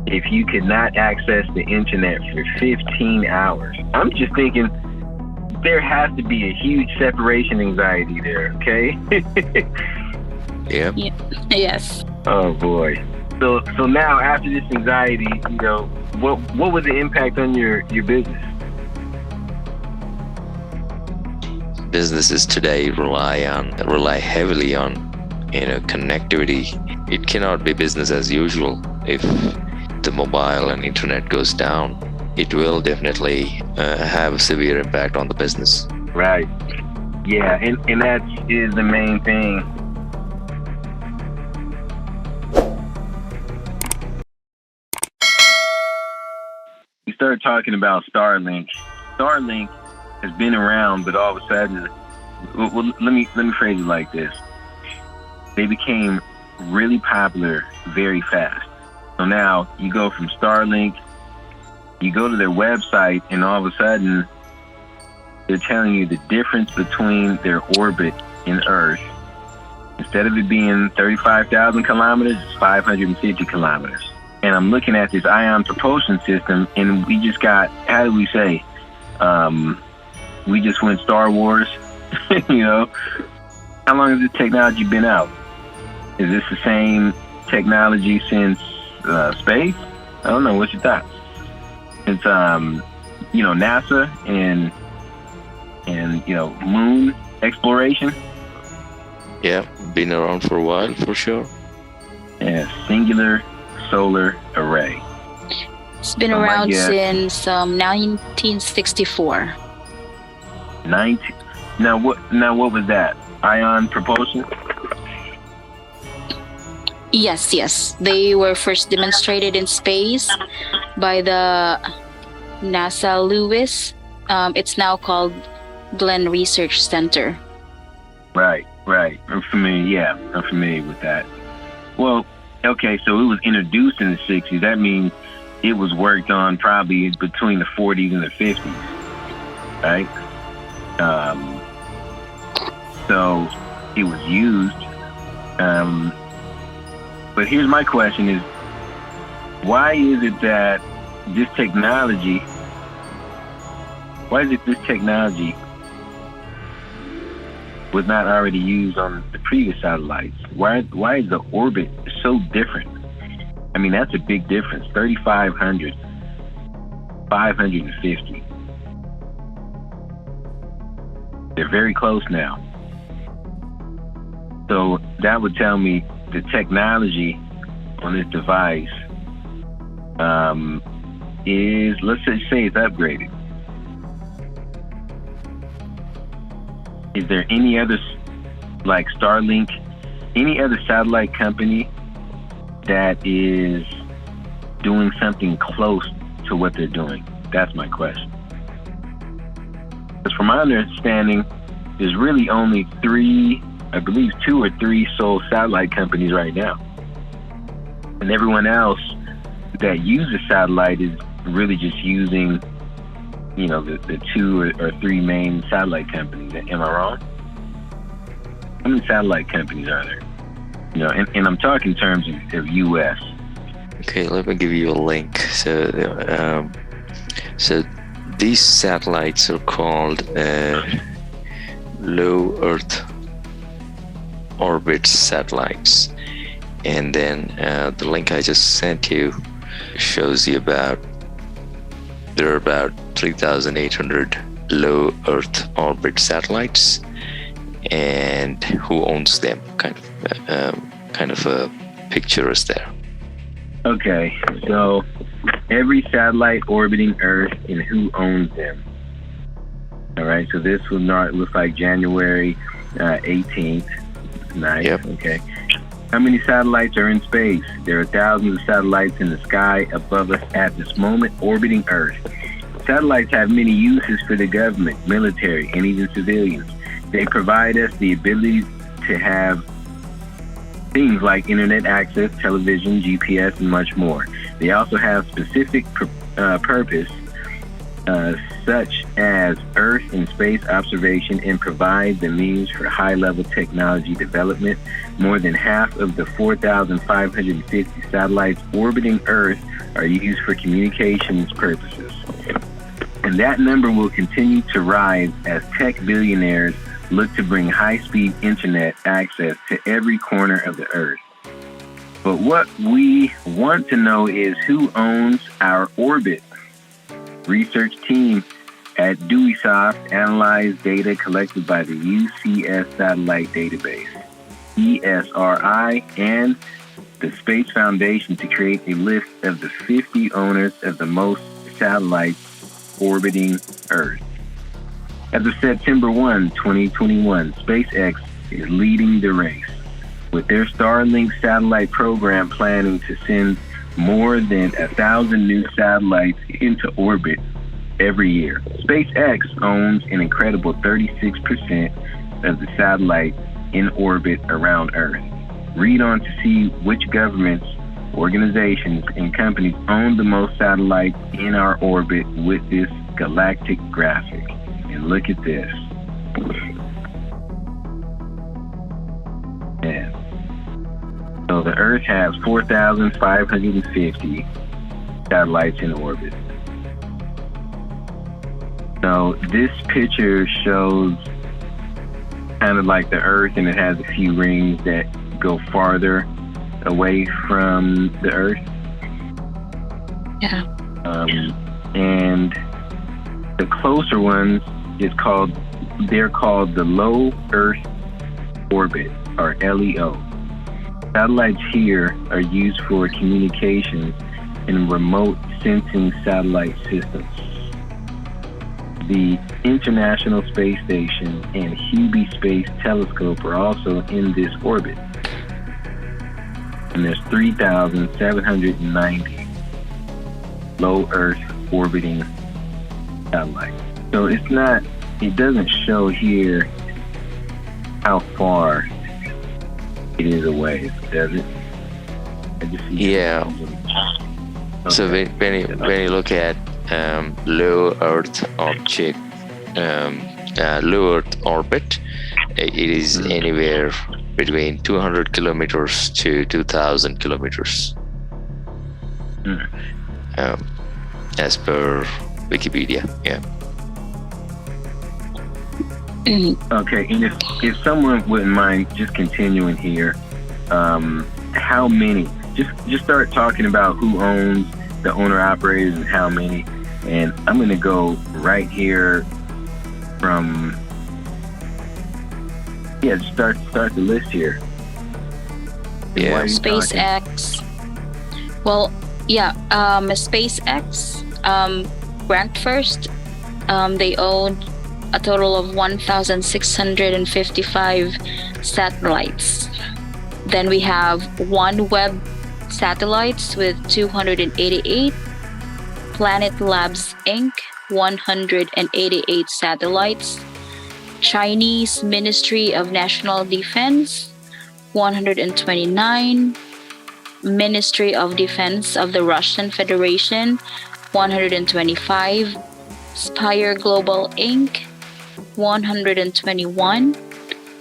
if you could not access the internet for 15 hours? I'm just thinking there has to be a huge separation anxiety there, okay? Yeah. Yes. Oh boy. So now after this anxiety, what was the impact on your business? Businesses today rely heavily on connectivity. It cannot be business as usual. If the mobile and internet goes down, it will definitely have a severe impact on the business. Right. Yeah, and that is the main thing. We started talking about Starlink. Starlink has been around, but all of a sudden, well, let me phrase it like this: they became really popular very fast. So now you go from Starlink, you go to their website, and all of a sudden, they're telling you the difference between their orbit and Earth. Instead of it being 35,000 kilometers, it's 550 kilometers. And I'm looking at this ion propulsion system, and we just got, how do we say? We just went Star Wars, How long has this technology been out? Is this the same technology since space? I don't know. What's your thoughts? It's, NASA and moon exploration. Yeah, been around for a while, for sure. Yeah, singular solar array. It's been around since 1964. Now what was that? Ion propulsion? Yes. They were first demonstrated in space by the NASA Lewis. It's now called Glenn Research Center. Right. I'm familiar with that. Well, okay, so it was introduced in the 60s. That means it was worked on probably between the 40s and the 50s, right? So it was used. But here's my question is, why is it that this technology was not already used on the previous satellites? Why is the orbit so different? I mean, that's a big difference. 3,500, 550. They're very close now. So that would tell me the technology on this device is, let's just say it's upgraded. Is there any other, like Starlink, any other satellite company that is doing something close to what they're doing? That's my question. Because from my understanding, there's really only two or three sole satellite companies right now. And everyone else that uses satellite is really just using, the two or three main satellite companies. Am I wrong? How many satellite companies are there? And I'm talking in terms of U.S. Okay, let me give you a link. So these satellites are called low Earth orbit satellites. And then the link I just sent you shows you there are about 3,800 low Earth orbit satellites, and who owns them? Kind of a picture is there. Okay, so every satellite orbiting Earth and who owns them. All right, so this will look like January 18th. Nice. Yep. Okay. How many satellites are in space? There are thousands of satellites in the sky above us at this moment orbiting Earth. Satellites have many uses for the government, military, and even civilians. They provide us the ability to have things like internet access, television, GPS, and much more. They also have specific purpose such as Earth and space observation, and provide the means for high-level technology development. More than half of the 4,550 satellites orbiting Earth are used for communications purposes. And that number will continue to rise as tech billionaires look to bring high-speed internet access to every corner of the Earth. But what we want to know is who owns our orbit. Research team at DeweySoft analyzed data collected by the UCS Satellite Database, ESRI, and the Space Foundation to create a list of the 50 owners of the most satellites orbiting Earth. As of September 1, 2021, SpaceX is leading the race, with their Starlink satellite program planning to send more than 1,000 new satellites into orbit every year. SpaceX owns an incredible 36% of the satellites in orbit around Earth. Read on to see which governments, organizations, and companies own the most satellites in our orbit with this galactic graphic. And look at this. Yeah. So the Earth has 4,550 satellites in orbit. So this picture shows kind of like the Earth, and it has a few rings that go farther away from the Earth. Yeah. And the closer ones they're called the low Earth orbit, or LEO. Satellites here are used for communications and remote sensing satellite systems. The International Space Station and Hubble Space Telescope are also in this orbit. And there's 3,790 low Earth orbiting satellites. So it doesn't show here how far it is away, does it? Yeah. Okay. So when you look at low Earth object, low Earth orbit, it is anywhere between 200 kilometers to 2,000 kilometers, as per Wikipedia. Yeah. Okay, and if someone wouldn't mind just continuing here, how many? Just start talking about who owns the owner-operators and how many. And I'm going to go right here from, start the list here. Yeah. SpaceX. Well, yeah, SpaceX ranked first. They own a total of 1,655 satellites. Then we have OneWeb satellites with 288, Planet Labs Inc. 188 satellites, Chinese Ministry of National Defense 129, Ministry of Defense of the Russian Federation 125, Spire Global Inc. 121,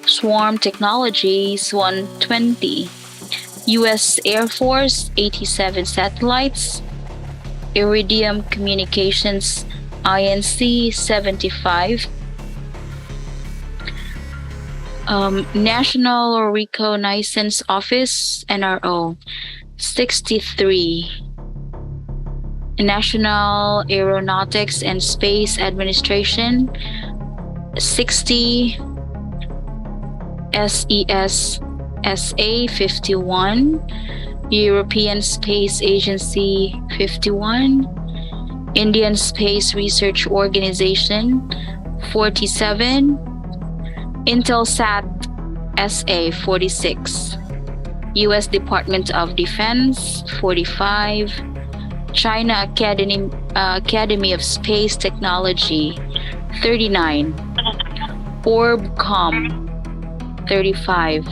Swarm Technologies 120, U.S. Air Force 87 satellites, Iridium Communications Inc. 75, National Reconnaissance Office NRO 63, National Aeronautics and Space Administration 60, SES SA 51, European Space Agency 51, Indian Space Research Organization 47, Intelsat SA 46, US Department of Defense 45, China Academy of Space Technology 39, Orbcom 35,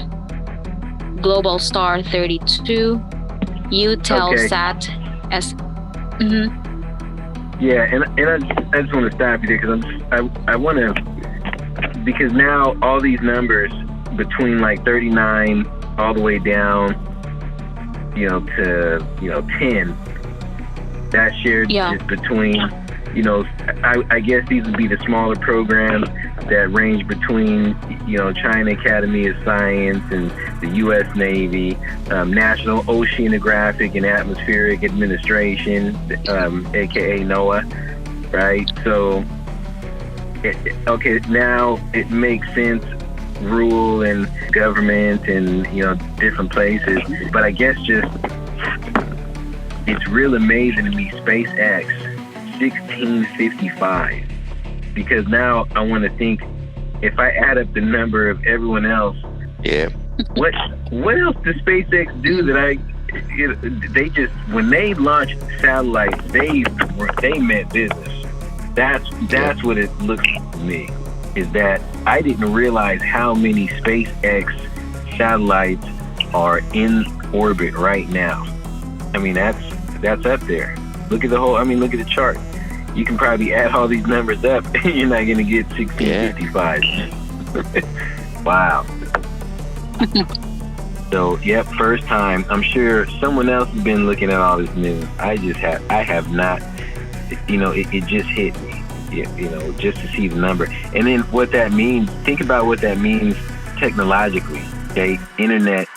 Global Star 32, Eutelsat Yeah, and I just want to stop you there because I want to, because now all these numbers between like 39 all the way down, to 10, that's shared just between, I guess these would be the smaller programs that range between, China Academy of Science and the U.S. Navy, National Oceanographic and Atmospheric Administration, aka NOAA, right? So, okay, now it makes sense, rule and government and, different places. But I guess just, it's real amazing to me, SpaceX, 1655. Because now I want to think, if I add up the number of everyone else, what else does SpaceX do that they just, when they launched satellites, they meant business. That's what it looks like to me, is that I didn't realize how many SpaceX satellites are in orbit right now. I mean, that's up there. Look at look at the chart. You can probably add all these numbers up and you're not going to get 1655. Wow. So, yep, first time. I'm sure someone else has been looking at all this news. I have not, it just hit me, just to see the number. And then what that means, think about what that means technologically, okay? Internet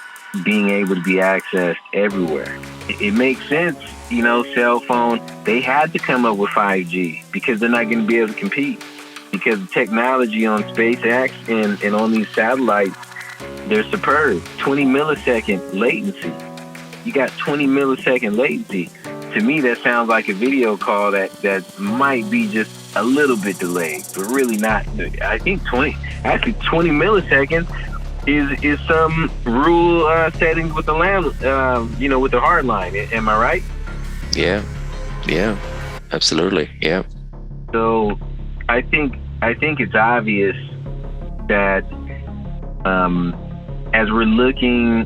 being able to be accessed everywhere. It makes sense, cell phone. They had to come up with 5G because they're not going to be able to compete. Because the technology on SpaceX and on these satellites, they're superb. 20 millisecond latency. You got 20 millisecond latency. To me, that sounds like a video call that might be just a little bit delayed, but really not. I think 20 milliseconds is some rule settings with the with the hard line. Am I right? Yeah, absolutely, yeah. So I think it's obvious that as we're looking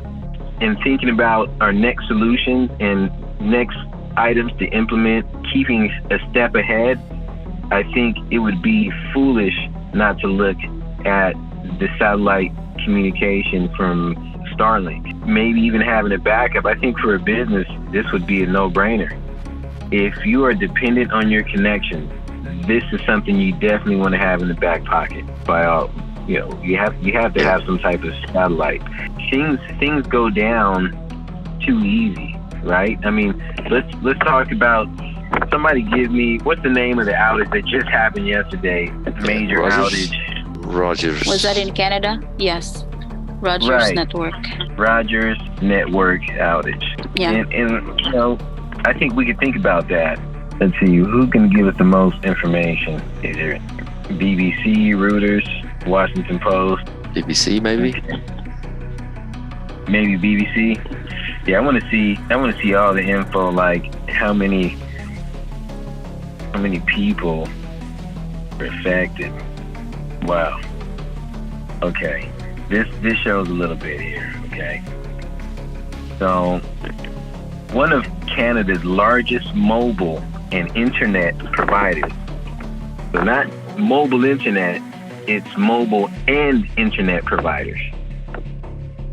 and thinking about our next solutions and next items to implement, keeping a step ahead, I think it would be foolish not to look at the satellite communication from Starlink. Maybe even having a backup. I think for a business, this would be a no-brainer. If you are dependent on your connection, this is something you definitely want to have in the back pocket. By all, you have to have some type of satellite. Things go down too easy, right? I mean, let's talk about. Somebody give me, what's the name of the outage that just happened yesterday? Major outage. Rogers. Was that in Canada? Yes. Rogers Network. Rogers Network outage. Yeah. And I think we could think about that. Let's see, who can give us the most information? Is there BBC, Reuters, Washington Post? BBC, maybe? Maybe BBC? Yeah, I want to see all the info, like how many people are affected. Wow. Okay. This shows a little bit here, okay? So, one of Canada's largest mobile and internet providers. So not mobile internet, it's mobile and internet providers.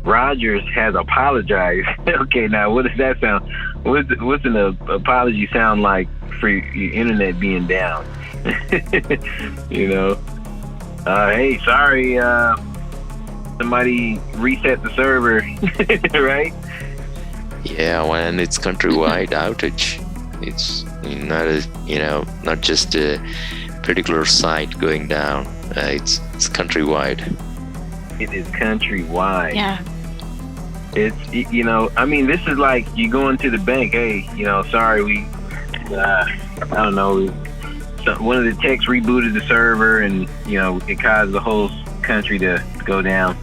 Rogers has apologized. Okay, now what does that sound? What's an apology sound like for your internet being down? Hey, sorry, somebody reset the server, right? Yeah, when it's countrywide outage, it's not just a particular site going down. It's countrywide. It is countrywide. Yeah. It's this is like you going to the bank. Hey, sorry, we I don't know. One of the techs rebooted the server, and it caused the whole country to go down.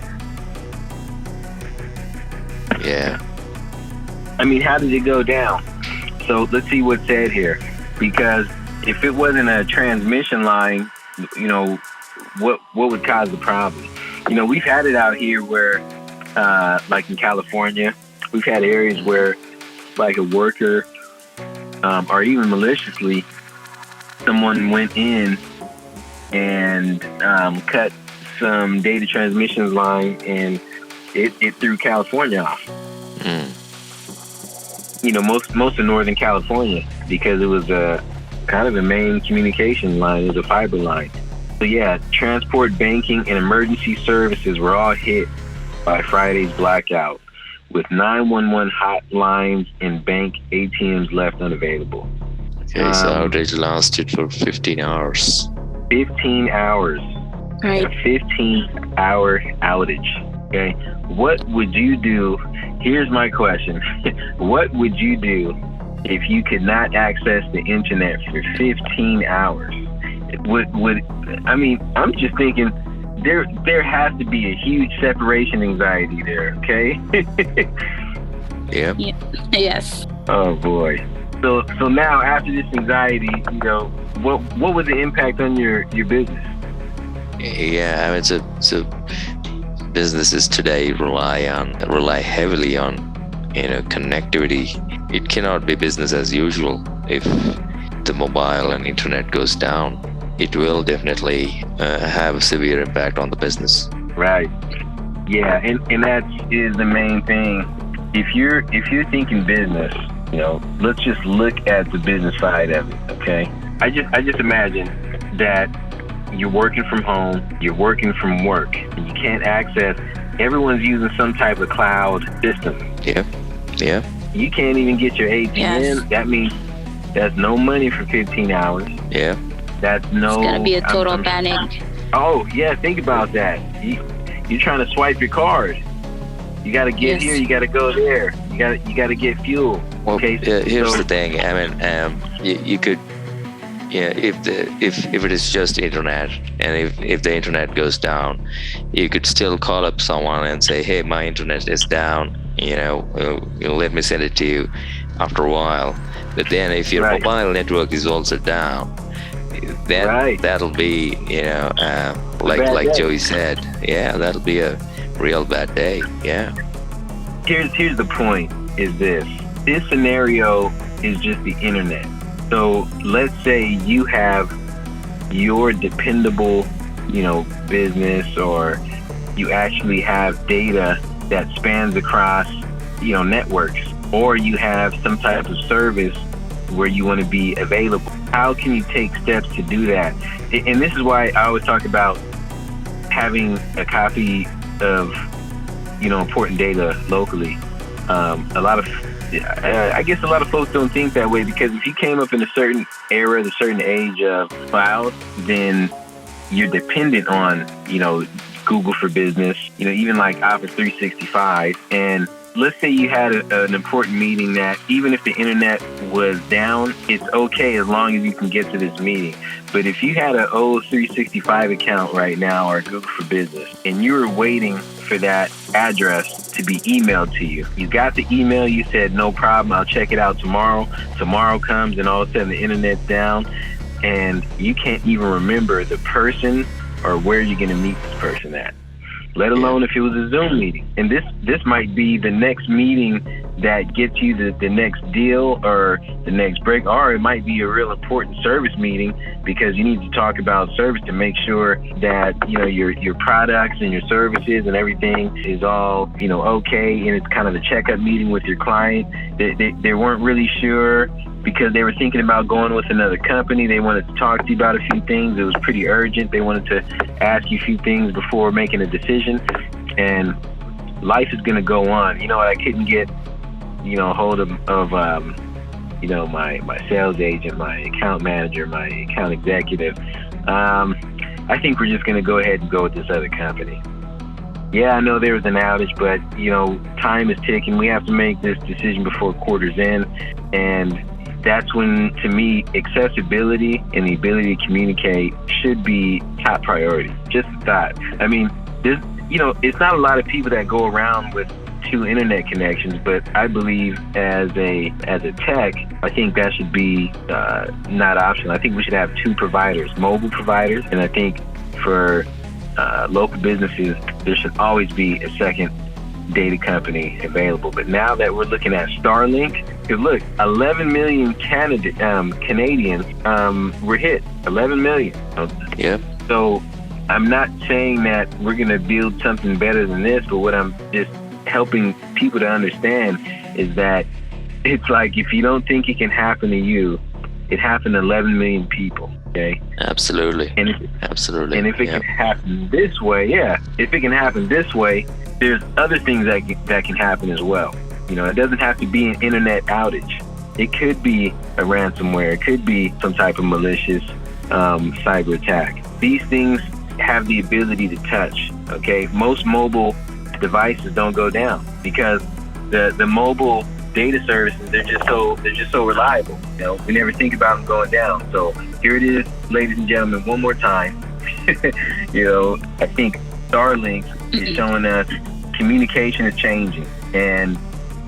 Yeah. I mean, how did it go down? So let's see what's said here. Because if it wasn't a transmission line, what would cause the problem? We've had it out here where, like in California, we've had areas where, like a worker, or even maliciously, someone went in and cut some data transmissions line, and it threw California off. You know, most of Northern California, because it was a kind of a main communication line. It was a fiber line. So yeah, transport, banking, and emergency services were all hit by Friday's blackout, with 911 hotlines and bank ATMs left unavailable. Okay, so outage lasted for 15 hours. 15 hours. Right. A 15-hour outage. Okay. What would you do? Here's my question. What would you do if you could not access the internet for 15 hours? I mean, I'm just thinking there has to be a huge separation anxiety there, okay? Yep. Yeah. Yes. Oh boy. So now after this anxiety, you know, what was the impact on your business? Yeah, I mean, so businesses today rely heavily on, you know, connectivity. It cannot be business as usual. If the mobile and internet goes down, it will definitely have a severe impact on the business. Right. Yeah, and that is the main thing. If you're thinking business, you know, let's just look at the business side of it, okay? I just imagine that you're working from home, you're working from work, and you can't access. Everyone's using some type of cloud system. Yeah. You can't even get your ATM. Yes. That means that's no money for 15 hours. Yeah. That's no. It's gonna be a total panic. Oh yeah, think about that. You're trying to swipe your card. You got to get here. You got to go there. You got to get fuel. Well, okay. Here's the thing. I mean, you could. Yeah, if it is just internet, and if the internet goes down, you could still call up someone and say, hey, my internet is down, you know, let me send it to you after a while. But then if your mobile network is also down, then that'll be, you know, like Joey said, yeah, that'll be a real bad day. Yeah. Here's the point, is this scenario is just the internet. So let's say you have your dependable, you know, business, or you actually have data that spans across, you know, networks, or you have some type of service where you want to be available. How can you take steps to do that? And this is why I always talk about having a copy of, you know, important data locally. I guess a lot of folks don't think that way, because if you came up in a certain era, a certain age of cloud, then you're dependent on, you know, Google for Business, you know, even like Office 365. And let's say you had an important meeting that even if the internet was down, it's okay as long as you can get to this meeting. But if you had an old 365 account right now, or Google for Business, and you were waiting for that address to be emailed to you, you got the email, you said, no problem, I'll check it out tomorrow. Tomorrow comes, and all of a sudden the internet's down, and you can't even remember the person or where you're going to meet this person at, let alone if it was a Zoom meeting. And this might be the next meeting that gets you the next deal or the next break, or it might be a real important service meeting because you need to talk about service to make sure that, you know, your products and your services and everything is all, you know, okay. And it's kind of a checkup meeting with your client. They weren't really sure because they were thinking about going with another company. They wanted to talk to you about a few things. It was pretty urgent. They wanted to ask you a few things before making a decision. And life is going to go on. You know what? I couldn't get, you know, hold of you know, my sales agent, my account manager, my account executive. I think we're just going to go ahead and go with this other company. Yeah, I know there was an outage, but, you know, time is ticking. We have to make this decision before quarter's end. And that's when, to me, accessibility and the ability to communicate should be top priority. Just a thought. I mean, there's, you know, it's not a lot of people that go around with 2 internet connections, but I believe as a tech, I think that should be not optional. I think we should have 2 providers, mobile providers, and I think for local businesses, there should always be a second data company available. But now that we're looking at Starlink, because look, 11 million Canadians were hit. 11 million. Yep. So I'm not saying that we're going to build something better than this, but what I'm just helping people to understand is that it's like, if you don't think it can happen to you, it happened to 11 million people. Okay. Absolutely. And if it can happen this way, if it can happen this way, there's other things that can happen as well. You know, it doesn't have to be an internet outage. It could be a ransomware. It could be some type of malicious cyber attack. These things have the ability to touch. Okay, most mobile devices don't go down because the mobile data services, they're just so reliable. You know, we never think about them going down. So here it is, ladies and gentlemen, one more time. You know, I think Starlink is showing us communication is changing, and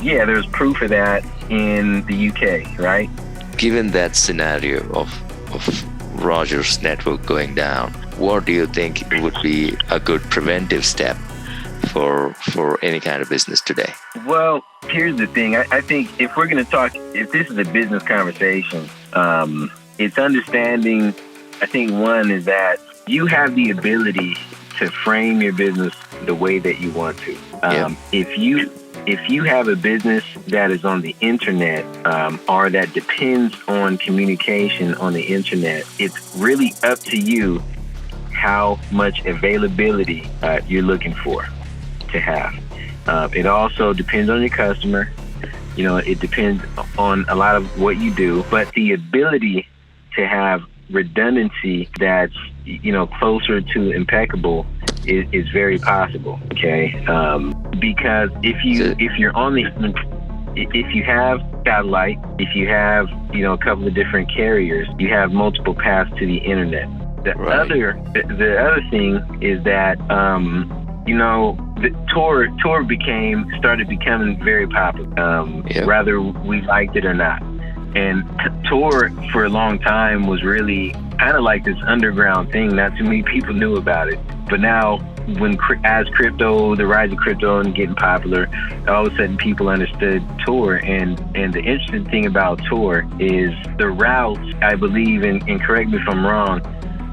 there's proof of that in the UK, right? Given that scenario of Rogers' network going down, what do you think would be a good preventive step for any kind of business today? Well, here's the thing. I think if we're going to talk, if this is a business conversation, it's understanding, I think one is that you have the ability to frame your business the way that you want to. If you have a business that is on the internet or that depends on communication on the internet, it's really up to you how much availability you're looking for to have. It also depends on your customer. You know, it depends on a lot of what you do, but the ability to have redundancy that's, you know, closer to impeccable is very possible. Okay, because if you're on the, if you have satellite, if you have, you know, a couple of different carriers, you have multiple paths to the internet. The other thing is that you know, the Tor started becoming very popular, whether we liked it or not. And Tor for a long time was really kind of like this underground thing. Not too many people knew about it. But now, as crypto, the rise of crypto and getting popular, all of a sudden people understood Tor. And the interesting thing about Tor is the routes, I believe, and correct me if I'm wrong,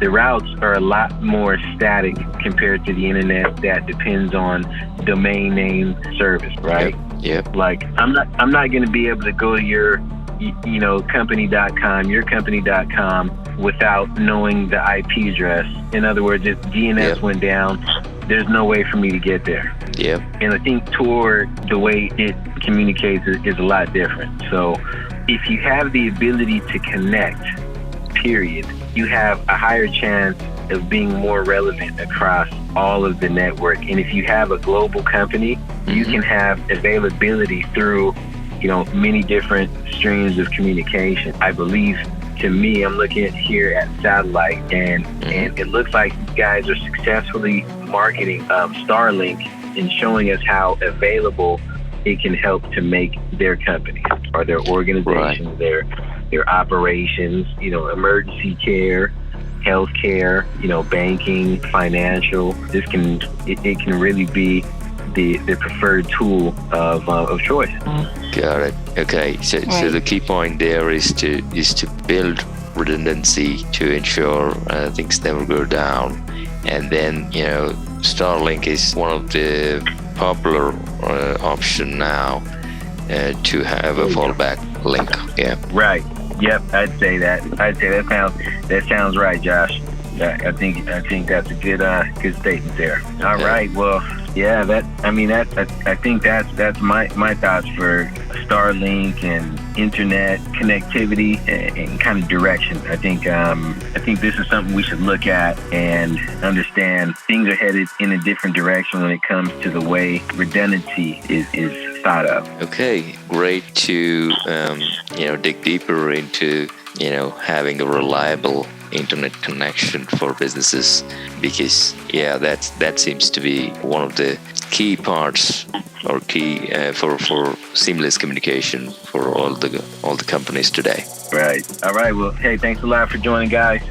the routes are a lot more static compared to the internet that depends on domain name service, right? Yep. Like I'm not going to be able to go to your, you know, company.com, yourcompany.com without knowing the IP address. In other words, if DNS went down, there's no way for me to get there. Yep. And I think Tor, the way it communicates is a lot different. So if you have the ability to connect, period, you have a higher chance of being more relevant across all of the network. And if you have a global company, you can have availability through, you know, many different streams of communication. I believe, to me, I'm looking at here at satellite, and it looks like you guys are successfully marketing Starlink and showing us how available it can help to make their company or their organizations, their operations, you know, emergency care, healthcare, you know, banking, financial. It can really be the preferred tool of choice. Got it. Okay. So the key point there is to build redundancy to ensure things never go down. And then, you know, Starlink is one of the popular option now to have a fallback link. Yeah. Right. Yep. I'd say that sounds right, Josh. I think that's a good statement there. All right. Well, yeah. I think that's my thoughts for Starlink and internet connectivity and kind of direction. I think this is something we should look at and understand. Things are headed in a different direction when it comes to the way redundancy is thought of. Okay, great to dig deeper into having a reliable internet connection for businesses, because that seems to be one of the key parts or key for seamless communication for all the companies today. Right. All right. Well, hey, thanks a lot for joining, guys.